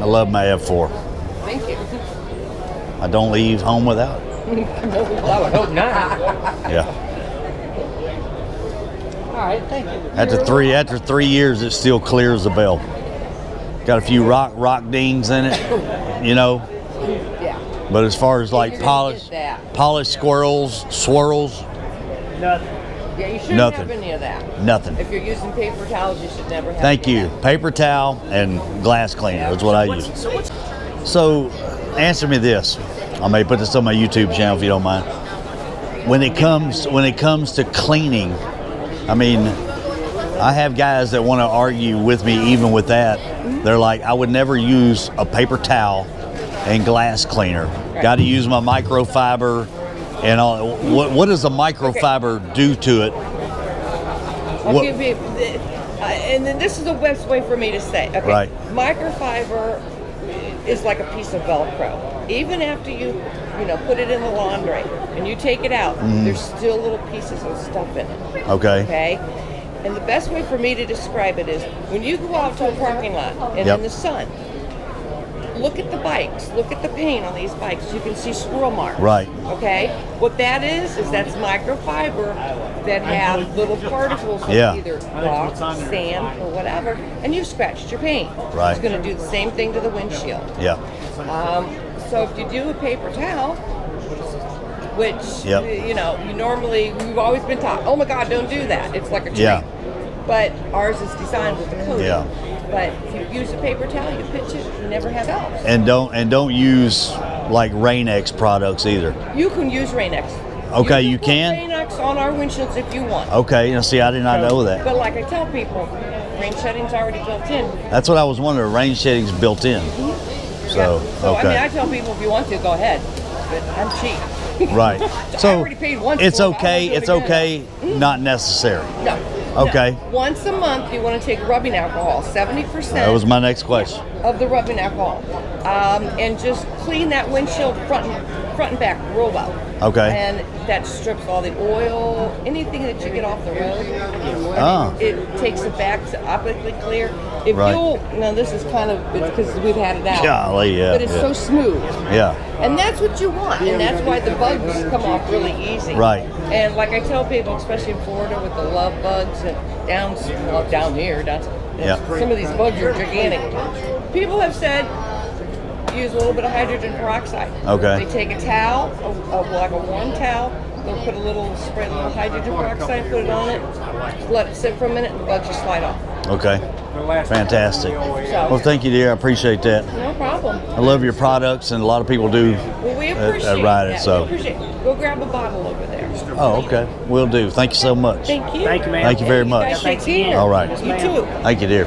I love my F4. Thank you. I don't leave home without it. Well, I would hope not. Yeah. All right, thank you. After 3 years, it still clears the bell. Got a few rock dings in it, you know. Yeah. But as far as like polished swirls, Nothing. Yeah, you shouldn't Nothing. have any of that. nothing. If you're using paper towels, you should never have Thank any you. of that. Paper towel and glass cleaner is what I use. So, answer me this. I may put this on my YouTube channel if you don't mind. When it comes to cleaning, I mean, I have guys that want to argue with me even with that. They're like, I would never use a paper towel and glass cleaner. Got to use my microfiber and all. What does a microfiber do to it? I'll give you, and then this is the best way for me to say. Okay. Right. Microfiber is like a piece of Velcro. Even after you put it in the laundry and you take it out, there's still little pieces of stuff in it. Okay. Okay. And the best way for me to describe it is when you go out to a parking lot and in the sun, look at the bikes, look at the paint on these bikes. You can see swirl marks. Right. Okay. What that is that's microfiber that have little particles of either rock, sand, or whatever, and you've scratched your paint. Right. It's going to do the same thing to the windshield. Yeah. So if you do a paper towel, which you've always been taught, oh my God, don't do that. It's like a treat. Yeah. But ours is designed with the coating. Yeah. But if you use a paper towel, you pitch it, you never have elves. And don't use like Rain-X products either. You can use Rain-X. Okay, you you can? Rain-X on our windshields if you want. Okay, now see, I did not know that. But like I tell people, rain shedding's already built in. That's what I was wondering. Rain shedding's built in. So, So okay. I mean, I tell people if you want to, go ahead. But I'm cheap. Right. So I already paid once it's for it. okay. It's okay. Not necessary. No. Okay. No. Once a month, you want to take rubbing alcohol, 70%. That was my next question. Of the rubbing alcohol, and just clean that windshield front and back real well. Okay. And that strips all the oil, anything that you get off the road. And it takes it back to optically clear. If this is kind of because we've had it out. Golly, yeah. But it's so smooth. Yeah. And that's what you want, and that's why the bugs come off really easy. Right. And like I tell people, especially in Florida with the love bugs and down here, some of these bugs are gigantic. People have said use a little bit of hydrogen peroxide. Okay. They take a towel, like a warm towel, they'll spray a little hydrogen peroxide, put it on it, let it sit for a minute, and the bugs just slide off. Okay. Fantastic. Well, thank you, dear. I appreciate that. No problem. I love your products, and a lot of people do. Well, we appreciate ride it. that. So. We appreciate it. Go grab a bottle over there. Oh, okay. Will do. Thank you so much. Thank you. Thank you, ma'am. Thank you very much. You guys take care. All right. You too. Thank you, dear.